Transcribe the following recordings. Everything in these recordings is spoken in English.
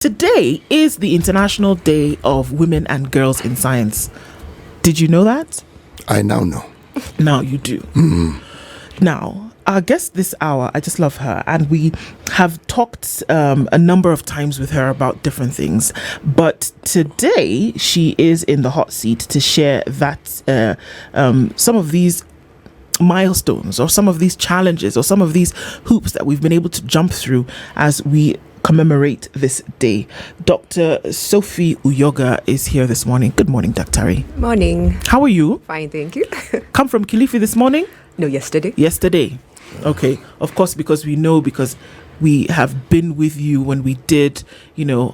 Today is the International Day of Women and Girls in Science. Did you know that? I now know. Now you do. Now, our guest this hour, I just love her, and we have talked a number of times with her about different things. But today, she is in the hot seat to share that some of these milestones or some of these challenges or some of these hoops that we've been able to jump through as we commemorate this day. Dr. Sophie Uyoga is here this morning. Good morning, Dr. Morning. How are you? Fine, thank you. Come from Kilifi this morning? No, yesterday. Yesterday. Okay. Of course, because we have been with you when we did,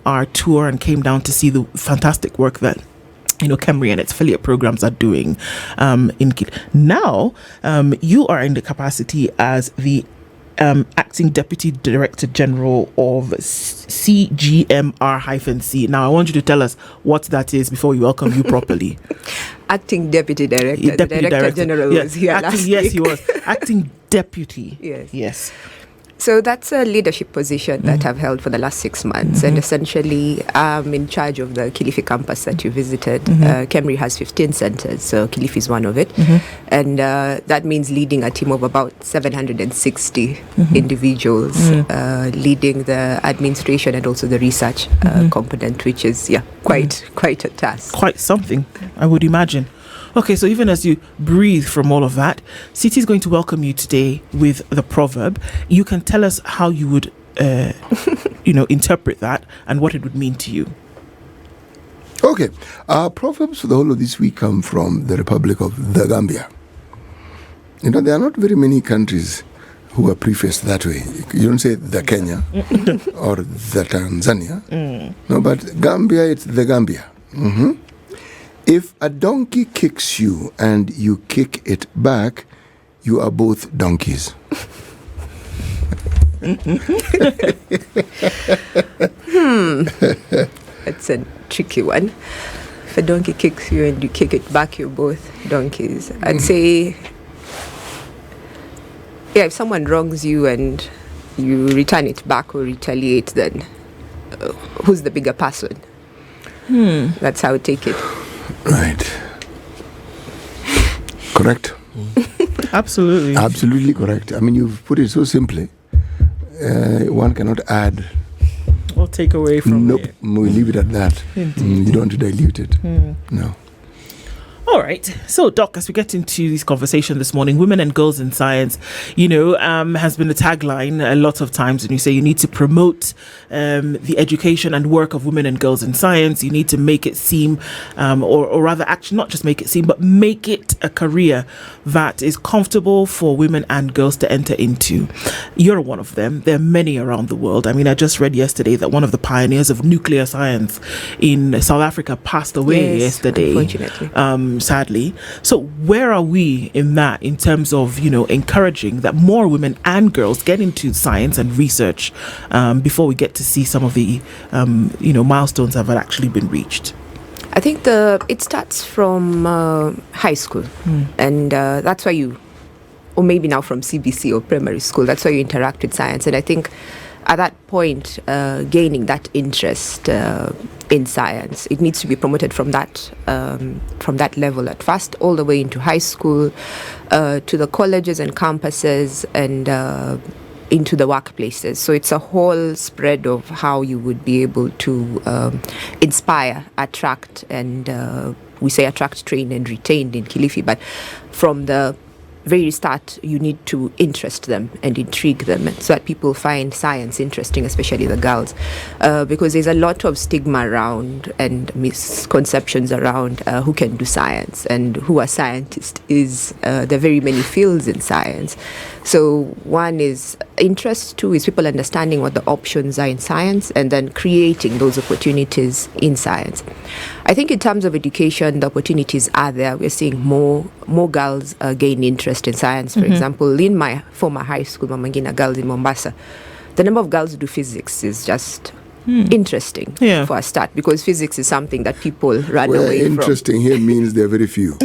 our tour and came down to see the fantastic work that Kemri and its affiliate programs are doing in Kilifi. Now, you are in the capacity as the Acting Deputy Director General of CGMR-C. Now, I want you to tell us what that is before we welcome you properly. Acting Deputy Director. Deputy Director General was here last week. Yes, he was. Acting Deputy. Yes. So that's a leadership position that I've held for the last 6 months. And essentially, I'm in charge of the Kilifi campus that you visited. Kemri has 15 centers, so Kilifi is one of it. And that means leading a team of about 760 individuals, leading the administration and also the research component, which is, quite a task. Quite something, I would imagine. Okay, so even as you breathe from all of that, Siti is going to welcome you today with the proverb. You can tell us how you would, interpret that and what it would mean to you. Okay. Our proverbs for the whole of this week come from the Republic of the Gambia. There are not very many countries who are prefaced that way. You don't say the Kenya or the Tanzania. No, but Gambia, it's the Gambia. If a donkey kicks you and you kick it back, you are both donkeys. That's a tricky one. If a donkey kicks you and you kick it back, you're both donkeys. I'd say, if someone wrongs you and you return it back or retaliate, then who's the bigger person? That's how I take it. Right. Correct. Absolutely. Absolutely correct. I mean, you've put it so simply. One cannot add or take away from it. We leave it at that. You don't dilute it. No. All right. So, Doc, as we get into this conversation this morning, women and girls in science, has been the tagline a lot of times. And you say you need to promote the education and work of women and girls in science. You need to make it seem, or rather, actually not just make it seem, but make it a career that is comfortable for women and girls to enter into. You're one of them. There are many around the world. I mean, I just read yesterday that one of the pioneers of nuclear science in South Africa passed away yesterday. Unfortunately. Sadly. So where are we in that, in terms of, encouraging that more women and girls get into science and research before we get to see some of the, milestones that have actually been reached? I think it starts from high school. And that's why or maybe now from CBC or primary school, that's why you interact with science. And I think at that point, gaining that interest in science, it needs to be promoted from that level at first, all the way into high school, to the colleges and campuses, and into the workplaces. So it's a whole spread of how you would be able to inspire, attract, and we say attract, train, and retain in Kilifi. But from the very start, you need to interest them and intrigue them so that people find science interesting, especially the girls, because there's a lot of stigma around and misconceptions around who can do science and who a scientist is. There are very many fields in science. So one is interest, two is people understanding what the options are in science, and then creating those opportunities in science. I think in terms of education, the opportunities are there. We're seeing more girls gain interest in science. For example, in my former high school, Mamangina Girls in Mombasa, the number of girls who do physics is just interesting for a start, because physics is something that people run away from. Interesting here means there are very few.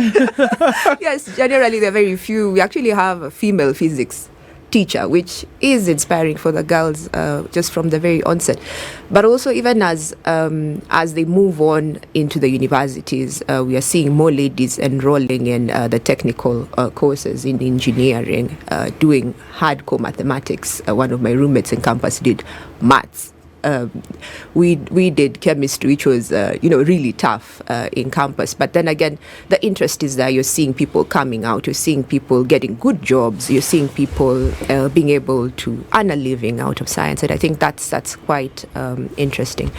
Yes, generally there are very few. We actually have a female physics teacher, which is inspiring for the girls just from the very onset. But also even as they move on into the universities, we are seeing more ladies enrolling in the technical courses in engineering, doing hardcore mathematics. One of my roommates in campus did maths. We did chemistry, which was really tough in campus. But then again, the interest is there. You're seeing people coming out. You're seeing people getting good jobs. You're seeing people being able to earn a living out of science, and I think that's quite interesting.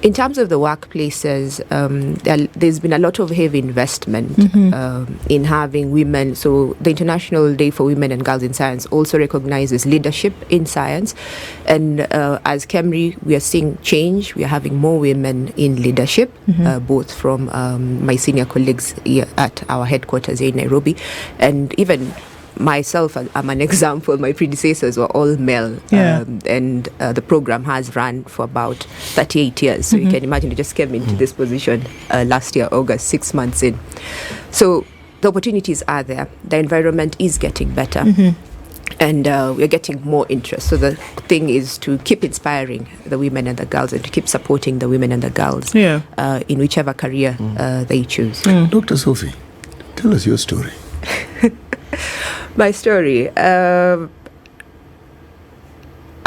In terms of the workplaces, there's been a lot of heavy investment in having women. So the International Day for Women and Girls in Science also recognizes leadership in science. And as KEMRI, we are seeing change. We are having more women in leadership, both from my senior colleagues here at our headquarters here in Nairobi, and even myself, I'm an example. My predecessors were all male, and the program has run for about 38 years. So you can imagine, I just came into this position last year, August, 6 months in. So the opportunities are there. The environment is getting better. And we're getting more interest. So the thing is to keep inspiring the women and the girls, and to keep supporting the women and the girls in whichever career they choose. Dr. Sophie, tell us your story. My story. I'm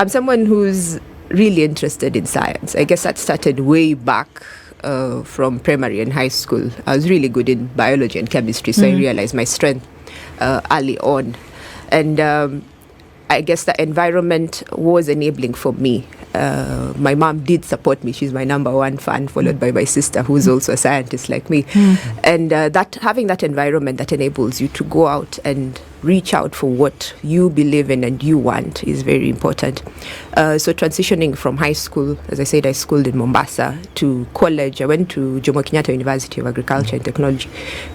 someone who's really interested in science. I guess that started way back from primary and high school. I was really good in biology and chemistry, so I realized my strength early on. And I guess the environment was enabling for me. My mom did support me. She's my number one fan, followed by my sister, who's also a scientist like me. And that having that environment that enables you to go out and reach out for what you believe in and you want is very important. So transitioning from high school, as I said, I schooled in Mombasa, to college. I went to Jomo Kenyatta University of Agriculture and Technology.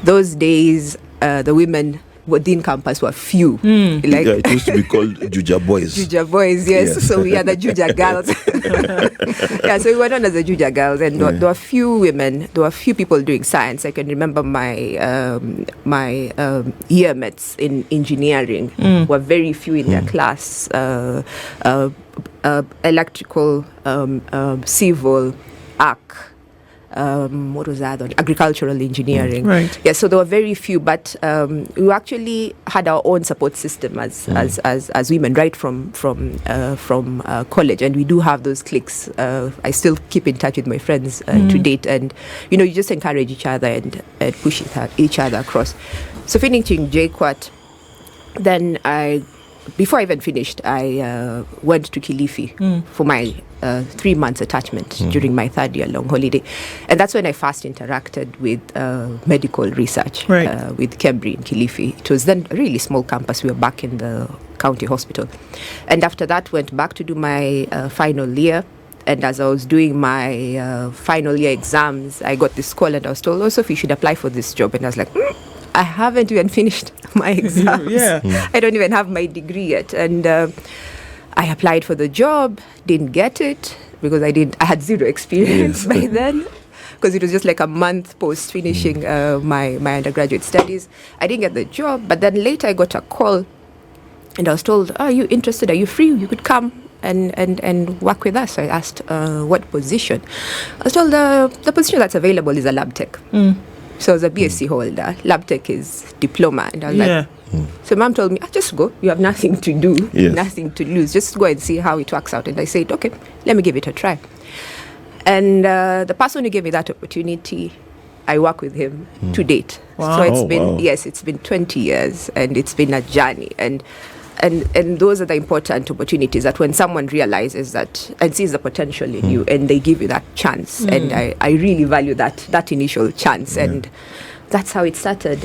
Those days, the women within campus were few. It used to be called Juja Boys. Juja Boys, yes. So we are the Juja girls. So we were known as the Juja girls, and there were few women. There were few people doing science. I can remember my year mates in engineering were very few in their class. Electrical, civil, arc. What was that? Agricultural engineering. Right. Yeah, so there were very few, but we actually had our own support system as women right from college, and we do have those cliques. I still keep in touch with my friends to date, and you just encourage each other and push each other across. So finishing JQuat, then before I even finished, I went to Kilifi for my 3 months attachment during my third year long holiday. And that's when I first interacted with medical research with KEMRI in Kilifi. It was then a really small campus. We were back in the county hospital. And after that, went back to do my final year. And as I was doing my final year exams, I got this call and I was told, oh, Sophie, you should apply for this job. And I was like, I haven't even finished my exams. I don't even have my degree yet. And I applied for the job, didn't get it because I had zero experience by then, because it was just like a month post finishing my undergraduate studies. I didn't get the job, but then later I got a call and I was told, are you interested? Are you free? You could come and work with us. So I asked what position. I was told the position that's available is a lab tech. So I was a BSc holder. Lab tech is diploma. And I was like, so mom told me, just go. You have nothing to do, nothing to lose. Just go and see how it works out. And I said, okay, let me give it a try. And the person who gave me that opportunity, I work with him to date. Wow. So it's been 20 years, and it's been a journey. And those are the important opportunities, that when someone realizes that and sees the potential in you, and they give you that chance. And I really value that initial chance. And that's how it started.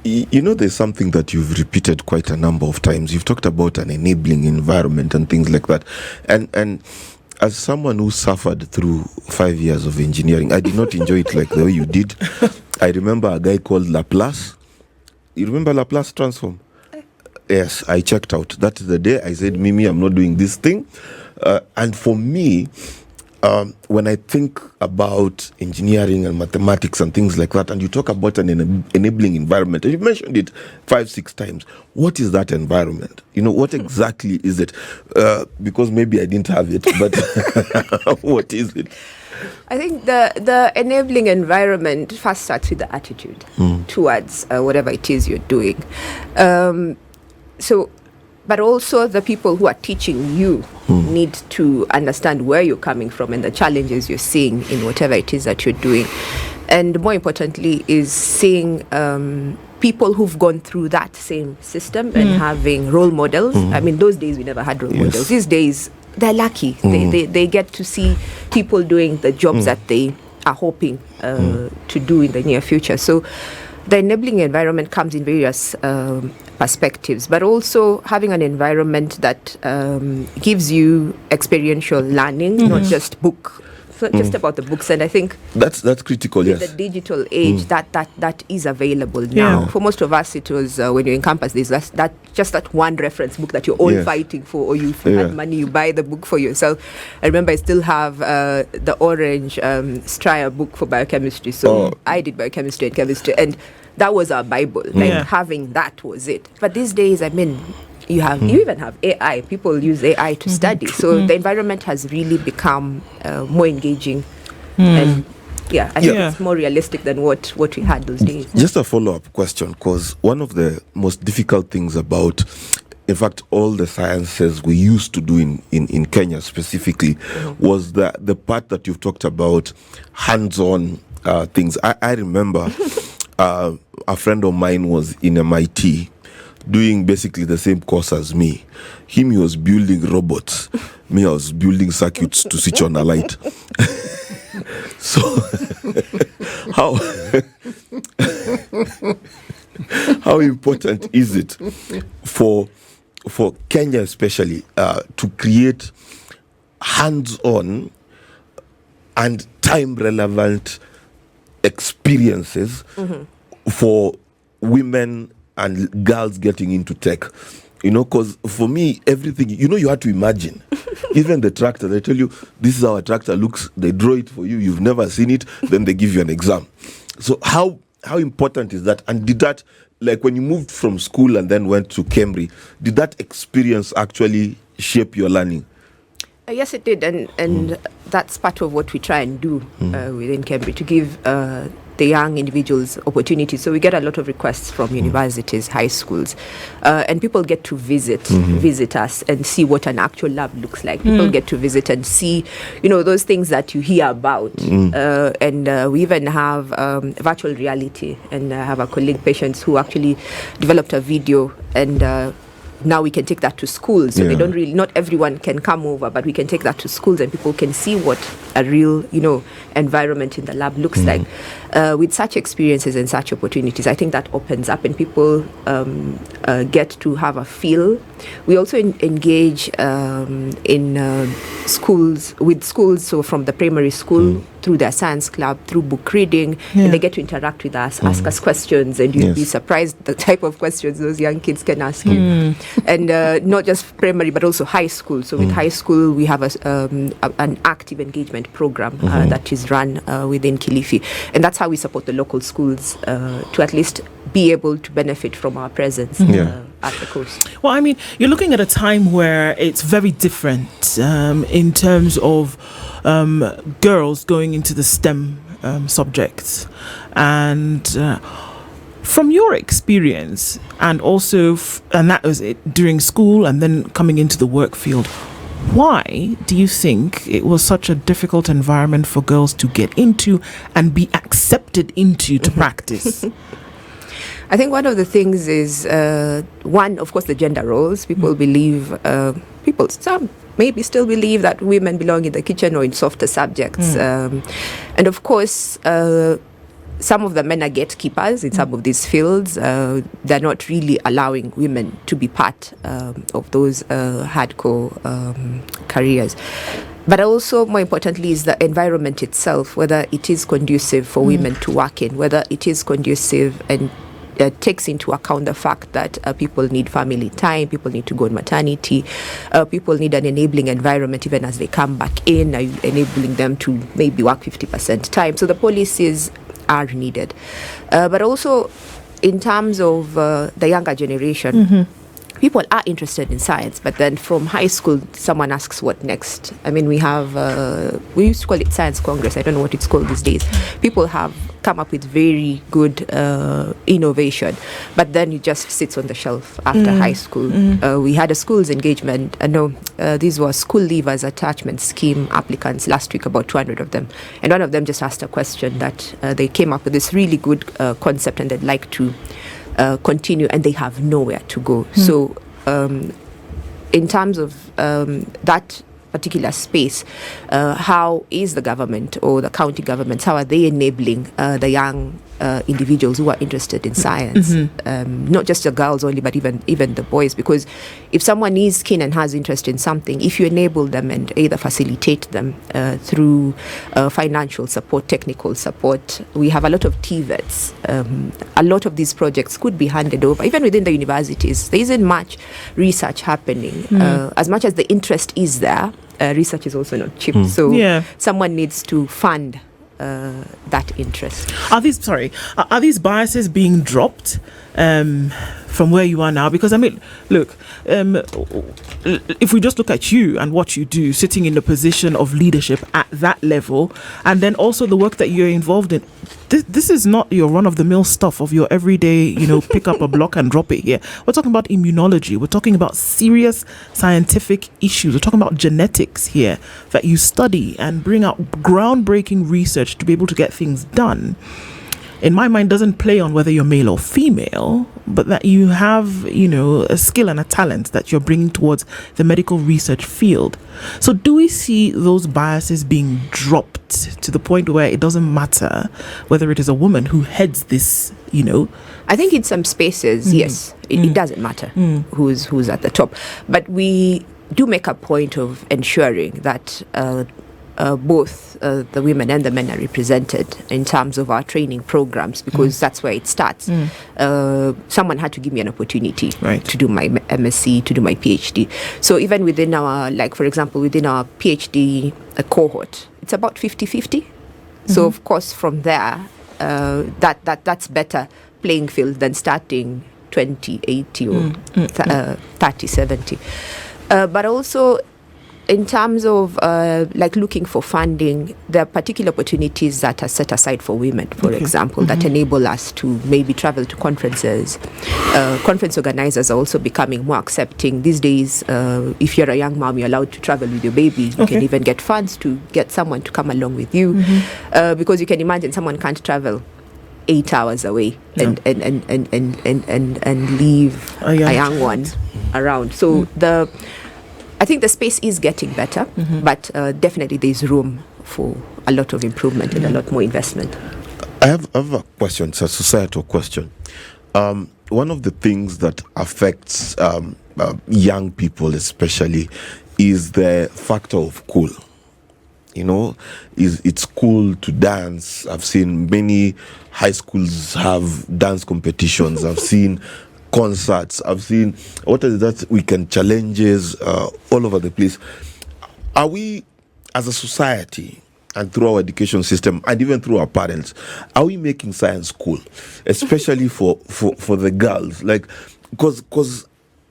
There's something that you've repeated quite a number of times. You've talked about an enabling environment and things like that. And as someone who suffered through 5 years of engineering, I did not enjoy it like the way you did. I remember a guy called Laplace. You remember Laplace transform? Yes, I checked out. That is the day I said, Mimi, I'm not doing this thing. And for me, when I think about engineering and mathematics and things like that, and you talk about an enabling environment, and you mentioned it 5-6 times, what is that environment? What exactly is it? Because maybe I didn't have it, but what is it? I think the enabling environment first starts with the attitude towards whatever it is you're doing. But also the people who are teaching you need to understand where you're coming from and the challenges you're seeing in whatever it is that you're doing. And more importantly is seeing people who've gone through that same system and having role models. I mean, those days we never had role models. These days, they're lucky. They get to see people doing the jobs that they are hoping to do in the near future. So the enabling environment comes in various perspectives, but also having an environment that gives you experiential learning, not just just about the books. And I think that's critical. Yes, the digital age that is available now. For most of us, it was when you're in campus, there's that one reference book that you're all fighting for, or you had money, you buy the book for yourself. I remember I still have the orange Stryer book for biochemistry. So I did biochemistry and chemistry, and that was our Bible. Like having that was it. But these days, I mean, you even have AI. People use AI to study. So the environment has really become more engaging, and I think it's more realistic than what we had those days. Just a follow-up question, because one of the most difficult things about, in fact, all the sciences we used to do in Kenya specifically, was the part that you've talked about, hands-on things. I remember a friend of mine was in MIT doing basically the same course as me. He was building robots. Me, I was building circuits to switch on a light. So, how important is it for Kenya especially to create hands-on and time-relevant experiences for women and girls getting into tech? Because for me, everything, you have to imagine. Even the tractor, they tell you, this is how a tractor looks. They draw it for you. You've never seen it. Then they give you an exam. So how important is that? And did that, like when you moved from school and then went to Cambridge, did that experience actually shape your learning? Yes, it did. And that's part of what we try and do within Cambridge, to give the young individuals opportunities. So we get a lot of requests from universities, high schools, and people get to visit us and see what an actual lab looks like. People get to visit and see, those things that you hear about. And we even have virtual reality. And I have a colleague, Patience, who actually developed a video, and now we can take that to schools. So they don't really, not everyone can come over, but we can take that to schools and people can see what a real, environment in the lab looks like. With such experiences and such opportunities, I think that opens up and people get to have a feel. We also engage in schools, so from the primary school through their science club, through book reading, and they get to interact with us, ask us questions, and you'd be surprised the type of questions those young kids can ask you. And not just primary, but also high school. So with high school, we have an active engagement program that is run within Kilifi. And that's how we support the local schools to at least be able to benefit from our presence at the coast. Well, I mean, you're looking at a time where it's very different in terms of girls going into the STEM subjects. And from your experience, and also, and that was it during school and then coming into the work field, why do you think it was such a difficult environment for girls to get into and be accepted into to practice? I think one of the things is, one, of course, the gender roles. People believe, some maybe still believe that women belong in the kitchen or in softer subjects. And of course, some of the men are gatekeepers in some of these fields. They're not really allowing women to be part of those hardcore careers. But also, more importantly, is the environment itself, whether it is conducive for women to work in, whether it is conducive and takes into account the fact that people need family time, people need to go on maternity, people need an enabling environment even as they come back in, enabling them to maybe work 50% time. So the policies are needed. But also in terms of the younger generation, people are interested in science, but then from high school, someone asks what next. I mean, we used to call it Science Congress. I don't know what it's called these days. People have come up with very good innovation, but then it just sits on the shelf after high school. We had a schools engagement. These were school leavers attachment scheme applicants last week, about 200 of them. And one of them just asked a question that they came up with this really good concept and they'd like to continue, and they have nowhere to go. So in terms of that particular space, how is the government or the county governments, how are they enabling the young individuals who are interested in science, not just the girls only, but even the boys? Because if someone is keen and has interest in something, if you enable them and either facilitate them through financial support, technical support, we have a lot of TVETs. A lot of these projects could be handed over. Even within the universities, there isn't much research happening. As much as the interest is there, research is also not cheap. So someone needs to fund that interest. Are these biases being dropped from where you are now? Because I mean, look, if we just look at you and what you do, sitting in the position of leadership at that level, and then also the work that you're involved in, this is not your run-of-the-mill stuff of your everyday, pick up a block and drop it here. We're talking about immunology. We're talking about serious scientific issues. We're talking about genetics here that you study and bring out groundbreaking research to be able to get things done. In my mind, doesn't play on whether you're male or female, but that you have, a skill and a talent that you're bringing towards the medical research field. So do we see those biases being dropped to the point where it doesn't matter whether it is a woman who heads this, I think in some spaces, yes, it doesn't matter who's at the top. But we do make a point of ensuring that both the women and the men are represented in terms of our training programs, because that's where it starts. Someone had to give me an opportunity to do my MSc, to do my PhD. So even within our, for example, within our PhD cohort, it's about 50-50. So of course from there, that's better playing field than starting 20-80 or 30-70. But also, in terms of looking for funding, there are particular opportunities that are set aside for women, for example, that enable us to maybe travel to conferences. Conference organizers are also becoming more accepting. These days, if you're a young mom, you're allowed to travel with your baby. You can even get funds to get someone to come along with you. Because you can imagine someone can't travel 8 hours away and leave a young one around. So I think the space is getting better, but definitely there's room for a lot of improvement and a lot more investment. I have a question. It's a societal question. One of the things that affects young people especially is the factor of cool. It's cool to dance. I've seen many high schools have dance competitions. I've seen concerts. I've seen weekend challenges all over the place. Are we, as a society, and through our education system, and even through our parents, are we making science cool, especially for the girls? Because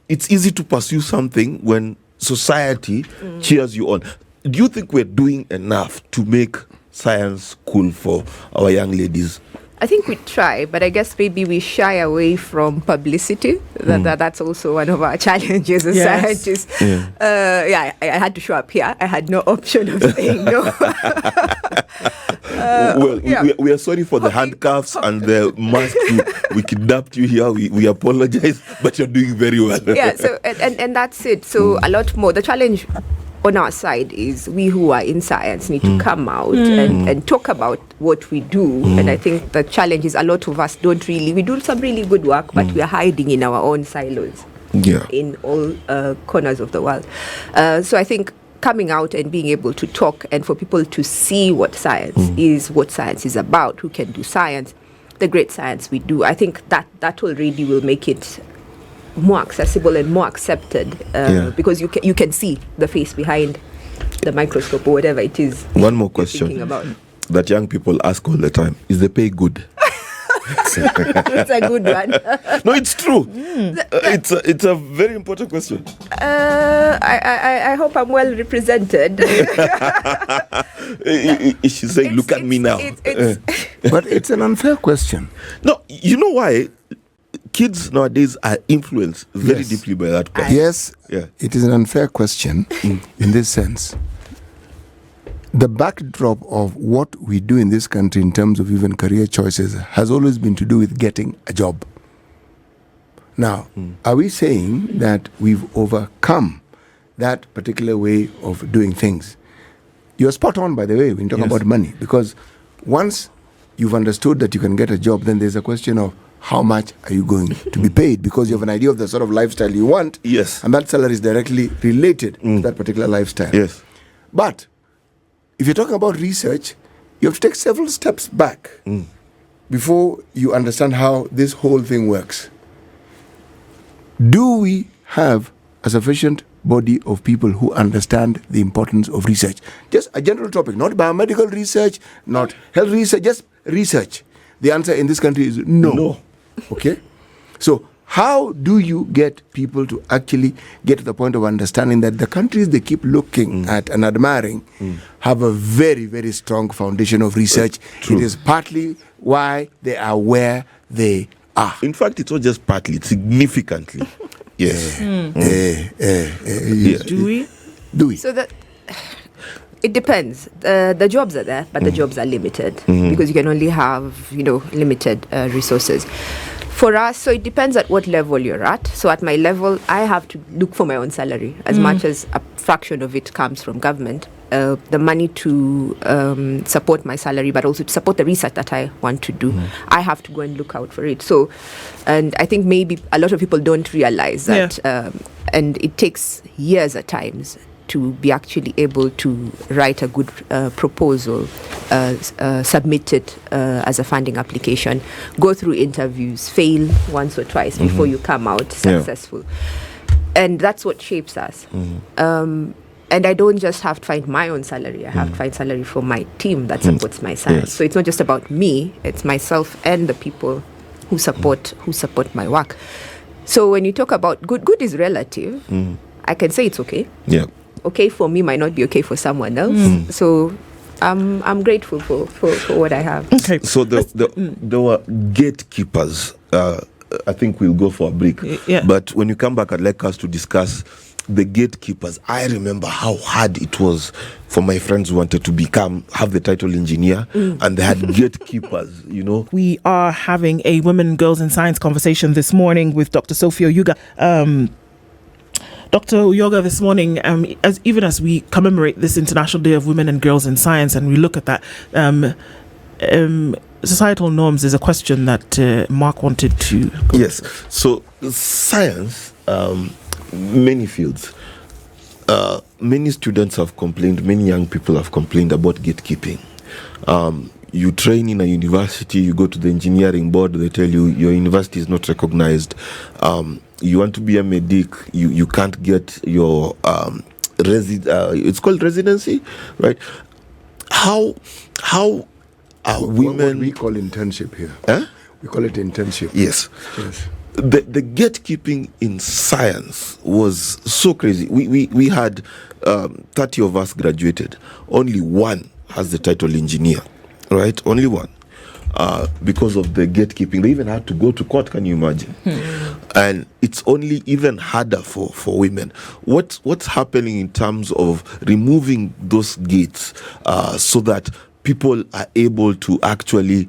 it's easy to pursue something when society cheers you on. Do you think we're doing enough to make science cool for our young ladies? I think we try, but I guess maybe we shy away from publicity. That's also one of our challenges as scientists. I had to show up here. I had no option of saying no. We are sorry for the handcuffs and the mask. We kidnapped you here. We apologize, but you're doing very well. So and that's it. So a lot more. The challenge on our side is we who are in science need to come out and talk about what we do. And I think the challenge is a lot of us we do some really good work, but we are hiding in our own silos in all corners of the world. So I think coming out and being able to talk and for people to see what science is, what science is about, who can do science, the great science we do, I think that already will make it more accessible and more accepted, because you can see the face behind the microscope or whatever it is. One more question thinking about. that young people ask all the time: is the pay good? It's a good one. No, it's true. It's a very important question. I hope I'm well represented. She's saying, "Look at me now." But it's an unfair question. No, you know why? Kids nowadays are influenced very deeply by that question. Yes, it is an unfair question in this sense. The backdrop of what we do in this country in terms of even career choices has always been to do with getting a job. Now, are we saying that we've overcome that particular way of doing things? You're spot on, by the way, when you talk about money, because once you've understood that you can get a job, then there's a question of how much are you going to be paid, because you have an idea of the sort of lifestyle you want, and that salary is directly related to that particular lifestyle. Yes. But if you're talking about research, you have to take several steps back before you understand how this whole thing works. Do we have a sufficient body of people who understand the importance of research? Just a general topic, not biomedical research, not health research, just research. The answer in this country is no. Okay? So how do you get people to actually get to the point of understanding that the countries they keep looking at and admiring have a very, very strong foundation of research? It is partly why they are where they are. In fact, it's not just partly, it's significantly. Yes. Do we? So that it depends. The jobs are there, but the jobs are limited because you can only have, limited resources. For us, so it depends at what level you're at. So at my level, I have to look for my own salary, as much as a fraction of it comes from government. The money to support my salary, but also to support the research that I want to do. I have to go and look out for it. So, and I think maybe a lot of people don't realize that, and it takes years at times to be actually able to write a good proposal, submit it as a funding application, go through interviews, fail once or twice before you come out successful. And that's what shapes us. And I don't just have to find my own salary. I have to find salary for my team that supports my science. So it's not just about me, it's myself and the people who support my work. So when you talk about good is relative. I can say it's okay. Okay for me might not be okay for someone else. So I'm grateful for what I have. Okay. So there were gatekeepers. I think we'll go for a break. But when you come back, I'd like us to discuss the gatekeepers. I remember how hard it was for my friends who wanted to have the title engineer, and they had gatekeepers, We are having a Women and Girls in Science conversation this morning with Dr. Sophie Uyoga. Dr. Uyoga, this morning, as we commemorate this International Day of Women and Girls in Science, and we look at that, societal norms is a question that Mark wanted to... Yes. So science, many fields, many students have complained, many young people have complained about gatekeeping. You train in a university, you go to the engineering board, they tell you your university is not recognized. You want to be a medic, you can't get your it's called residency, right? How are women... What we call internship here. We call it internship. Yes. The gatekeeping in science was so crazy. We had 30 of us graduated. Only one has the title engineer, right? Only one. Because of the gatekeeping. They even had to go to court, can you imagine? And it's only even harder for women. What's happening in terms of removing those gates so that people are able to actually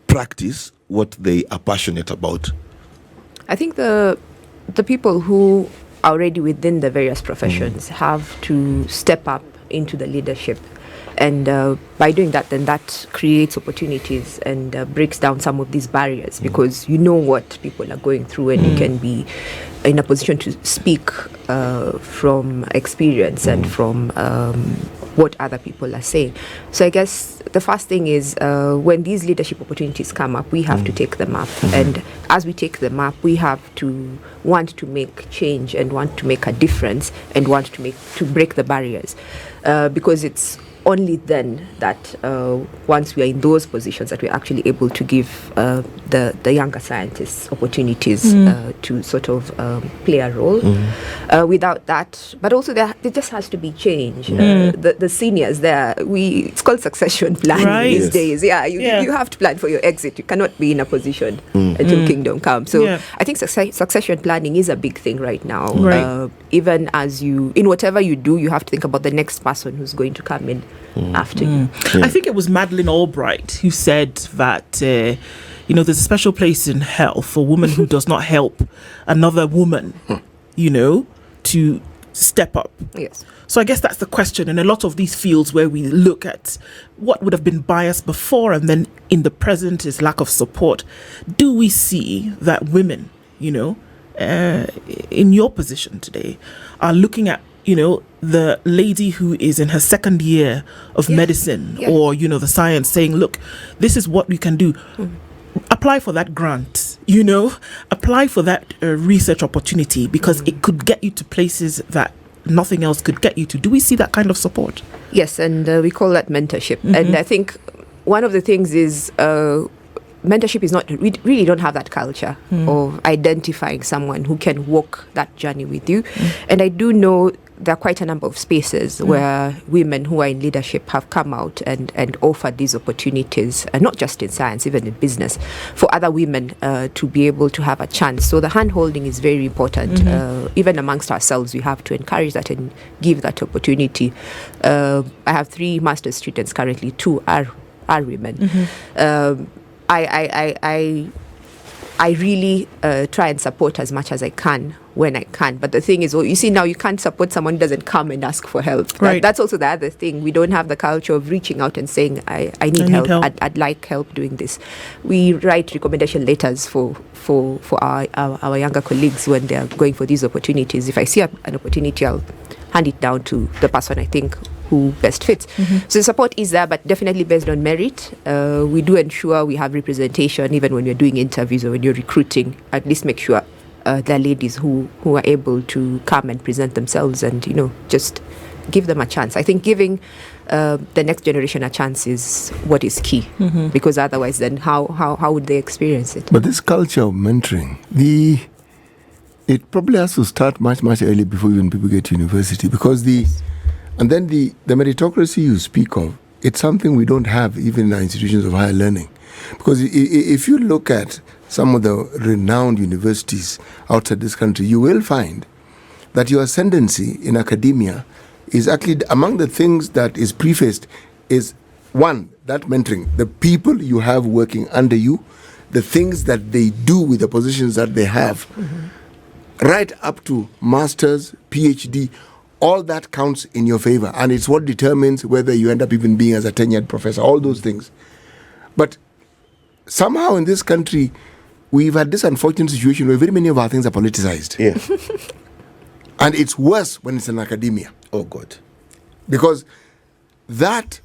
practice what they are passionate about? I think the people who are already within the various professions have to step up into the leadership. And by doing that, then that creates opportunities and breaks down some of these barriers, because you know what people are going through, and you can be in a position to speak from experience and from what other people are saying. So I guess the first thing is when these leadership opportunities come up, we have to take them up. And as we take them up, we have to want to make change and want to make a difference and want to break the barriers, because it's only then that once we are in those positions that we're actually able to give the younger scientists opportunities to sort of play a role. Without that, but also there just has to be change. The seniors there, it's called succession planning these days. You have to plan for your exit. You cannot be in a position until kingdom comes. So I think succession planning is a big thing right now. Even as in whatever you do, you have to think about the next person who's going to come in after you. I think it was Madeleine Albright who said that there's a special place in hell for a woman who does not help another woman, to step up. Yes. So I guess that's the question in a lot of these fields where we look at what would have been biased before and then in the present is lack of support. Do we see that women, in your position today are looking at the lady who is in her second year of medicine or the science saying, look, this is what we can do. Apply for that grant, apply for that research opportunity, because it could get you to places that nothing else could get you to. Do we see that kind of support? Yes, and we call that mentorship. And I think one of the things is mentorship is not, we really don't have that culture of identifying someone who can walk that journey with you. And I do know there are quite a number of spaces where women who are in leadership have come out and offered these opportunities, not just in science, even in business, for other women to be able to have a chance. So the hand-holding is very important. Even amongst ourselves, we have to encourage that and give that opportunity. I have 3 master's students currently, 2 are women. I really try and support as much as I can when I can. But the thing is, you see now you can't support someone who doesn't come and ask for help. Right. That's also the other thing. We don't have the culture of reaching out and saying, I need help. I'd like help doing this. We write recommendation letters for our younger colleagues when they're going for these opportunities. If I see an opportunity, I'll hand it down to the person I think who best fits. So the support is there, but definitely based on merit. We do ensure we have representation even when we're doing interviews or when you're recruiting. At least make sure there are ladies who are able to come and present themselves and just give them a chance. I think giving the next generation a chance is what is key, because otherwise then how would they experience it? But this culture of mentoring, it probably has to start much earlier before even people get to university, because the meritocracy you speak of, it's something we don't have even in our institutions of higher learning. Because if you look at some of the renowned universities outside this country, you will find that your ascendancy in academia is actually among the things that is prefaced is, one, that mentoring, the people you have working under you, the things that they do with the positions that they have, right up to masters, PhD, all that counts in your favor, and it's what determines whether you end up even being as a tenured professor, all those things. But somehow in this country, we've had this unfortunate situation where very many of our things are politicized. Yeah. And it's worse when it's in academia. Oh, God. Because that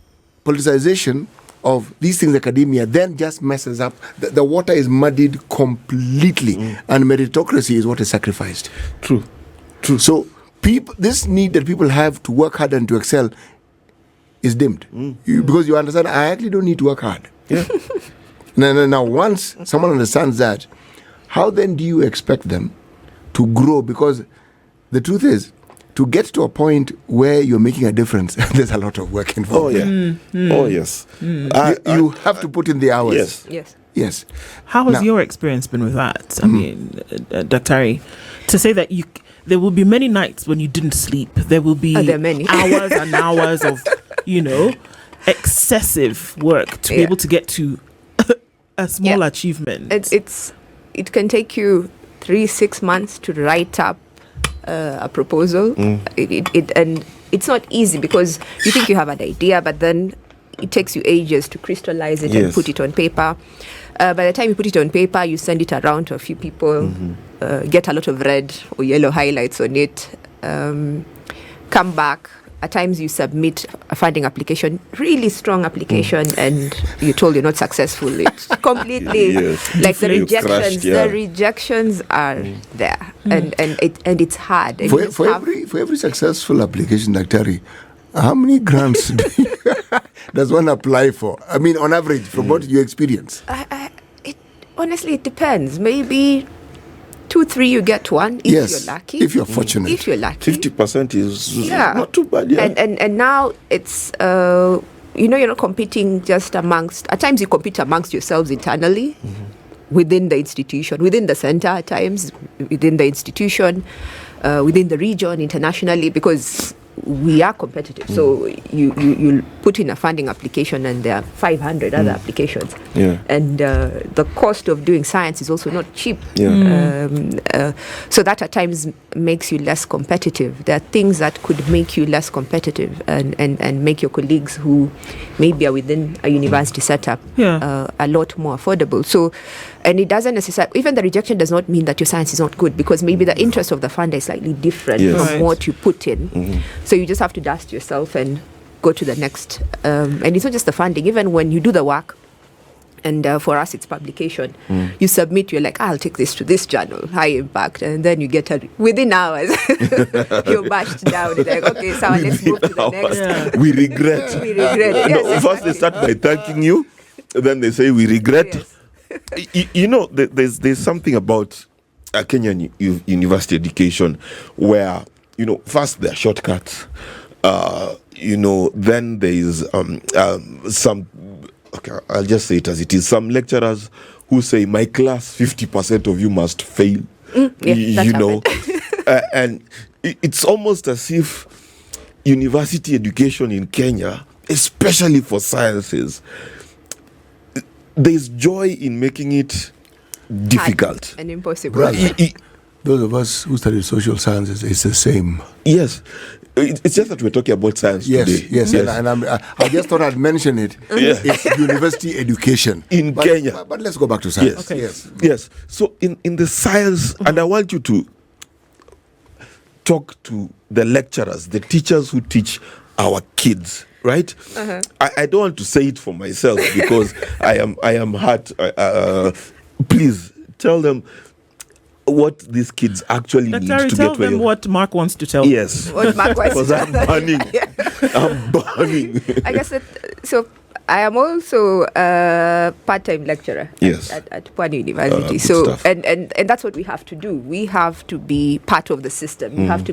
politicization of these things in academia then just messes up. The water is muddied completely, and meritocracy is what is sacrificed. True. So this need that people have to work hard and to excel is dimmed. Because you understand, I actually don't need to work hard. Yeah. Now, once someone understands that, how then do you expect them to grow? Because the truth is, to get to a point where you're making a difference, there's a lot of work involved. Oh, yeah. Oh, yes. You have to put in the hours. Yes. How has your experience been with that? I mean, Dr. Ari, to say that there will be many nights when you didn't sleep. There will be there are many. hours and hours of, excessive work to be able to get to a small achievement. It can take you 3-6 months to write up a proposal. And it's not easy because you think you have an idea, but then it takes you ages to crystallize it and put it on paper. By the time you put it on paper, you send it around to a few people, get a lot of red or yellow highlights on it, come back, at times you submit a funding application, really strong application, and you're told you're not successful. It's completely like the You rejections. crashed, yeah. The rejections are there, and it's hard. And For every successful application, Daktari, how many grants does one apply for? I mean, on average, from what you experience? Honestly, it depends. Maybe 2-3 you get one if Yes, you're lucky. if you're fortunate. If you're lucky. 50% is not too bad. Yeah. And now it's you're not competing just amongst. At times you compete amongst yourselves internally, within the institution, within the center. At times within the institution, within the region, internationally, because we are competitive. So you put in a funding application and there are 500 other applications. Yeah. And the cost of doing science is also not cheap. Yeah. So that at times makes you less competitive. There are things that could make you less competitive and make your colleagues who maybe are within a university setup a lot more affordable. So, and it doesn't necessarily, even the rejection does not mean that your science is not good, because maybe the interest of the funder is slightly different from what you put in. So you just have to dust yourself and go to the next. And it's not just the funding, even when you do the work, and for us it's publication, you submit, you're like, I'll take this to this journal, high impact, and then you get within hours you're bashed down. You're like, okay, so let's move to the next. We regret. We regret. Yes, First they start by thanking you, then they say we regret. Yes. There's something about Kenyan university education where, first there are shortcuts, then there is some, okay, I'll just say it as it is, some lecturers who say, my class, 50% of you must fail, and it's almost as if university education in Kenya, especially for sciences, there's joy in making it difficult hard and impossible. Right. Those of us who study social sciences, it's the same. Yes. It's just that we're talking about science today. Yes. And I just thought I'd mention it. Yeah. It's university education in Kenya. But let's go back to science. Yes. Okay. Yes. So in the science, and I want you to talk to the lecturers, the teachers who teach our kids, right? I don't want to say it for myself because I am hurt. Please tell them what these kids actually need to tell get where them what Mark wants to tell. Yes. What Mark wants because I'm burning. I'm burning. I guess so. I am also a part-time lecturer at Pwani University. So and that's what we have to do. We have to be part of the system. You have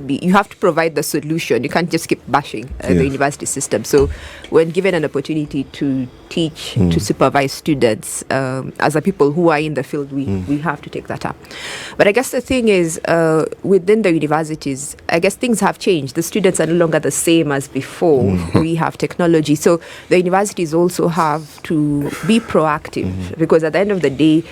to provide the solution. You can't just keep bashing the university system. So when given an opportunity to teach, to supervise students, as a people who are in the field, we have to take that up. But I guess the thing is, within the universities, I guess things have changed. The students are no longer the same as before. We have technology. So the universities also have to be proactive, because at the end of the day,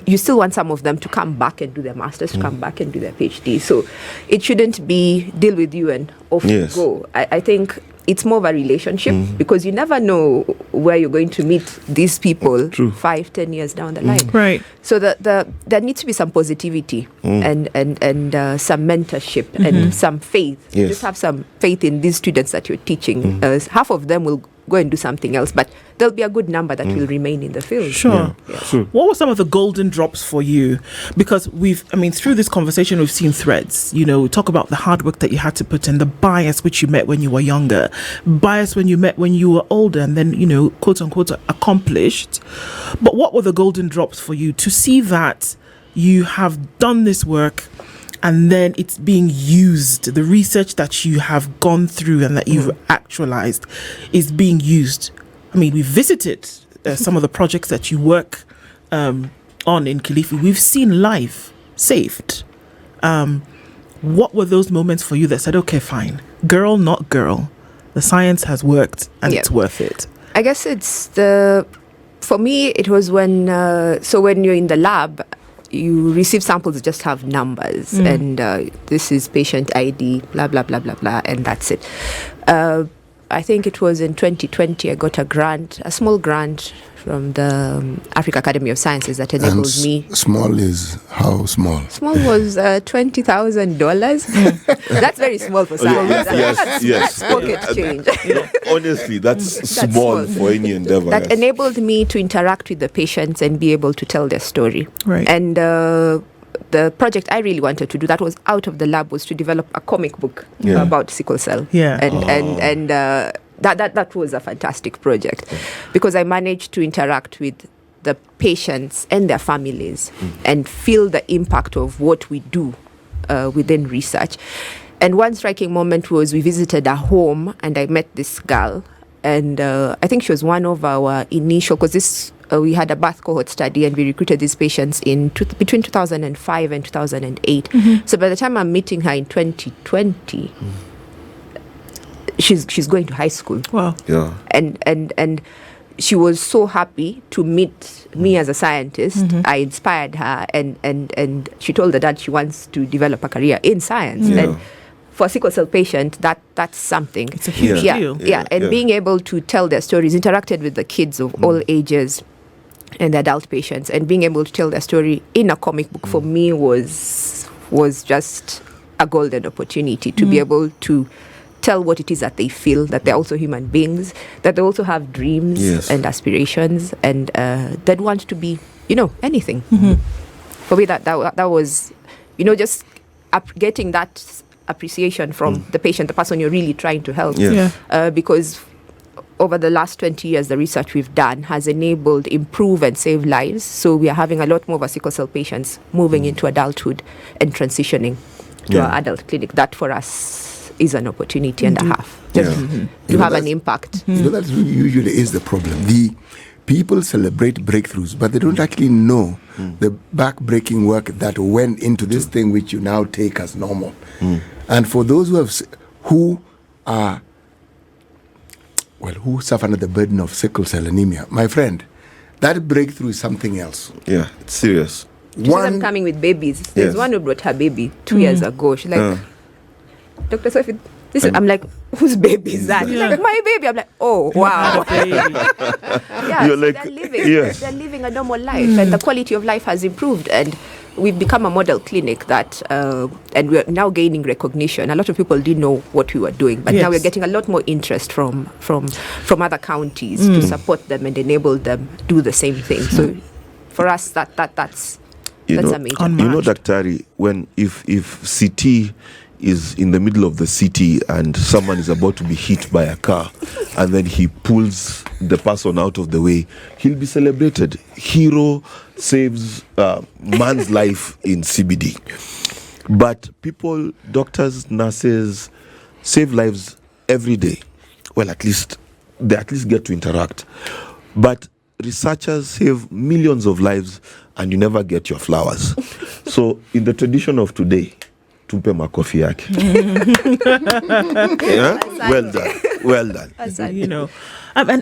you still want some of them to come back and do their masters, to come back and do their PhD. So it shouldn't be deal with you and off you go. I think it's more of a relationship, because you never know where you're going to meet these people 5-10 years down the line. Right. So there needs to be some positivity and some mentorship and some faith. Yes. Just have some faith in these students that you're teaching. Half of them will go and do something else, but there'll be a good number that will remain in the field. Sure. What were some of the golden drops for you? Because through this conversation, we've seen threads. We talk about the hard work that you had to put in, the bias which you met when you were younger, bias when you met when you were older, and then, quote unquote, accomplished. But what were the golden drops for you to see that you have done this work and then it's being used? The research that you have gone through and that you've actualized is being used. We visited some of the projects that you work on in Kilifi. We've seen life saved. What were those moments for you that said, okay, fine, girl, not girl, the science has worked and it's worth it? I guess for me, it was when you're in the lab, you receive samples that just have numbers and this is patient ID, blah, blah, blah, blah, blah, and that's it. I think it was in 2020, I got a small grant from the Africa Academy of Sciences that enabled me. Small is how small? Small was $20,000. That's very small for science. That's pocket change. Honestly, that's small for any endeavor. That enabled me to interact with the patients and be able to tell their story. Right. And the project I really wanted to do that was out of the lab was to develop a comic book about sickle cell. Yeah. And that was a fantastic project because I managed to interact with the patients and their families and feel the impact of what we do within research. And one striking moment was we visited a home and I met this girl, and I think she was one of our initial, because we had a birth cohort study and we recruited these patients between 2005 and 2008. So by the time I'm meeting her in 2020, she's going to high school. Wow. Yeah. And she was so happy to meet me as a scientist. I inspired her, and she told her dad she wants to develop a career in science. And for a sickle cell patient, that's something. It's a huge deal. And being able to tell their stories, interacted with the kids of all ages and the adult patients, and being able to tell their story in a comic book for me was just a golden opportunity to be able to tell what it is that they feel, that they're also human beings, that they also have dreams and aspirations, and that want to be, anything. For me, that was, just getting that appreciation from the patient, the person you're really trying to help. Because over the last 20 years, the research we've done has enabled, improve and save lives. So we are having a lot more of our sickle cell patients moving into adulthood and transitioning to our adult clinic. That for us is an opportunity and a half to have an impact. That usually is the problem. The people celebrate breakthroughs, but they don't actually know the back-breaking work that went into this thing which you now take as normal. And for those who suffer under the burden of sickle cell anemia, my friend, that breakthrough is something else. Yeah, it's serious. One coming with babies. There's one who brought her baby 2 years ago. She's like, Dr. Sophie, I'm like, whose baby is that? She's like, my baby. I'm like, oh, wow. You're like, they're living a normal life, and the quality of life has improved, and we've become a model clinic that, and we're now gaining recognition. A lot of people didn't know what we were doing, but now we're getting a lot more interest from other counties to support them and enable them do the same thing. So for us, that's amazing. Daktari, if CT is in the middle of the city and someone is about to be hit by a car and then he pulls the person out of the way, he'll be celebrated. Hero saves man's life in CBD. But people, doctors, nurses, save lives every day. Well, they at least get to interact. But researchers save millions of lives and you never get your flowers. So in the tradition of today, tumpe makofi yake. Well done.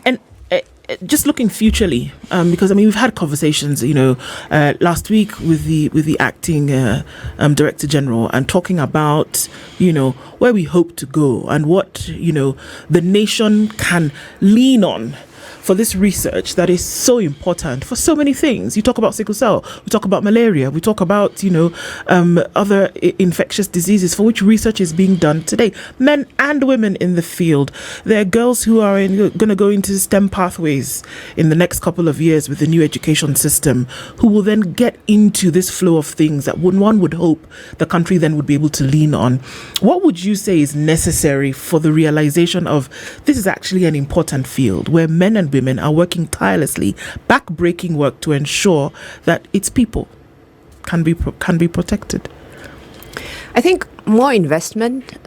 And just looking futurely, because we've had conversations, last week with the acting director general, and talking about where we hope to go and what the nation can lean on for this research that is so important for so many things. You talk about sickle cell, we talk about malaria, we talk about other infectious diseases for which research is being done today. Men and women in the field. There are girls who are going to go into STEM pathways in the next couple of years with the new education system, who will then get into this flow of things that one would hope the country then would be able to lean on. What would you say is necessary for the realization of this is actually an important field where men and women are working tirelessly, back-breaking work to ensure that its people can be protected? I think more investment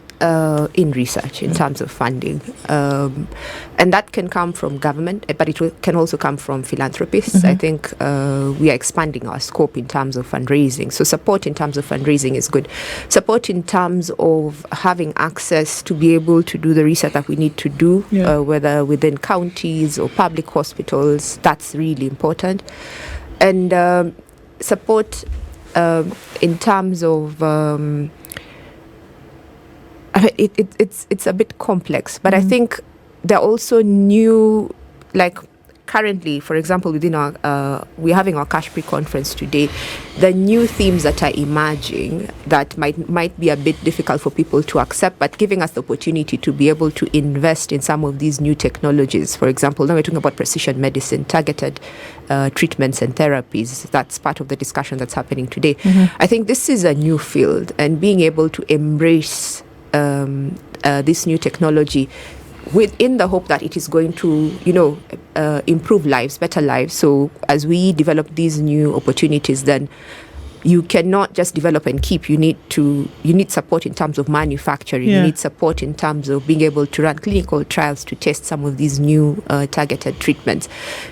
in research in terms of funding, and that can come from government, but it can also come from philanthropists. I think we are expanding our scope in terms of fundraising. So support in terms of fundraising is good. Support in terms of having access to be able to do the research that we need to do, whether within counties or public hospitals, that's really important. And support in terms of it's a bit complex, but I think there are also new, like currently, for example, within our, we're having our Cash Pre-conference today, the new themes that are emerging that might be a bit difficult for people to accept, but giving us the opportunity to be able to invest in some of these new technologies. For example, now we're talking about precision medicine, targeted treatments and therapies. That's part of the discussion that's happening today. I think this is a new field, and being able to embrace this new technology within the hope that it is going to, improve lives, better lives. So as we develop these new opportunities, then you cannot just develop and keep. You need support in terms of manufacturing. You need support in terms of being able to run clinical trials to test some of these new targeted treatments.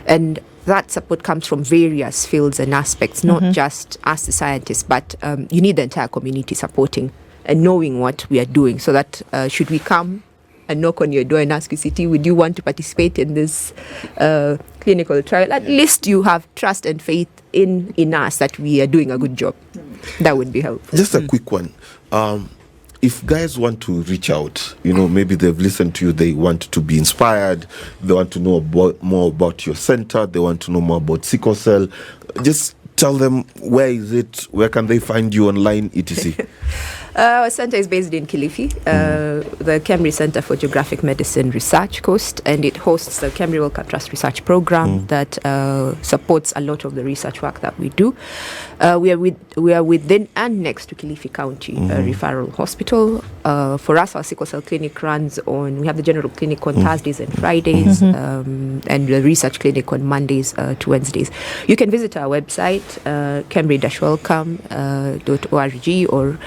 And that support comes from various fields and aspects, not just us, the scientists, but you need the entire community supporting and knowing what we are doing, so that should we come and knock on your door and ask you, CT, would you want to participate in this clinical trial? At least you have trust and faith in us that we are doing a good job. That would be helpful. Just a quick one. If guys want to reach out, maybe they've listened to you, they want to be inspired, they want to know more about your center, they want to know more about sickle cell, just tell them, where is it, where can they find you online, etc. Our center is based in Kilifi, the Cambridge Center for Geographic Medicine Research Coast, and it hosts the Cambridge Wellcome Trust Research Program that supports a lot of the research work that we do. We are within and next to Kilifi County Referral Hospital. For us, our sickle cell clinic runs on, we have the general clinic on Thursdays and Fridays, and the research clinic on Mondays to Wednesdays. You can visit our website, cambridge-wellcome.org or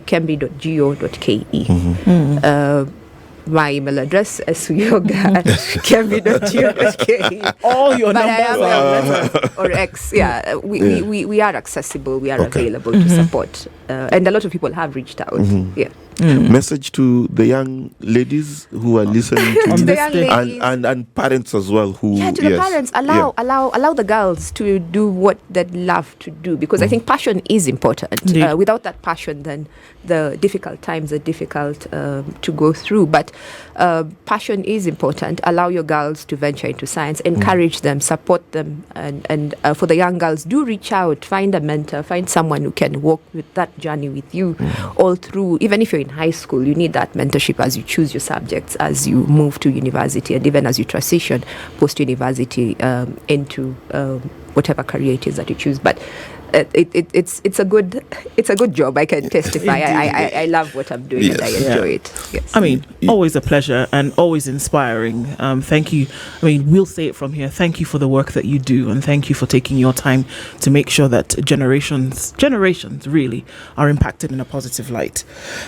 cambridge.go.ke. My email address is Uyoga cambridge.go.ke. All your numbers or X. Yeah, we are accessible. We are available to support, and a lot of people have reached out. Yeah. Message to the young ladies who are listening to To the you, young ladies. and parents as well who To the parents, allow the girls to do what they love to do, because I think passion is important. Without that passion, then the difficult times are difficult to go through. But passion is important. Allow your girls to venture into science, encourage them, support them, and for the young girls, do reach out, find a mentor, find someone who can walk with that journey with you all through. Even if you're in high school, you need that mentorship as you choose your subjects, as you move to university, and even as you transition post-university into whatever career it is that you choose. But it's a good job. I can testify. I love what I'm doing, and I enjoy it. Yes. I mean, always a pleasure and always inspiring. Thank you. I mean, we'll say it from here. Thank you for the work that you do, and thank you for taking your time to make sure that generations really are impacted in a positive light.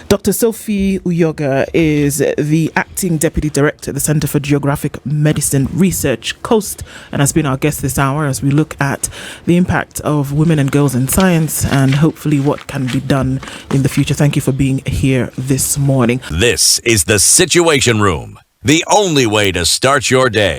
Dr. Sophie Uyoga is the Acting Deputy Director at the Center for Geographic Medicine Research Coast, and has been our guest this hour as we look at the impact of women and girls in science, and hopefully what can be done in the future. Thank you for being here this morning. This is the Situation Room, the only way to start your day.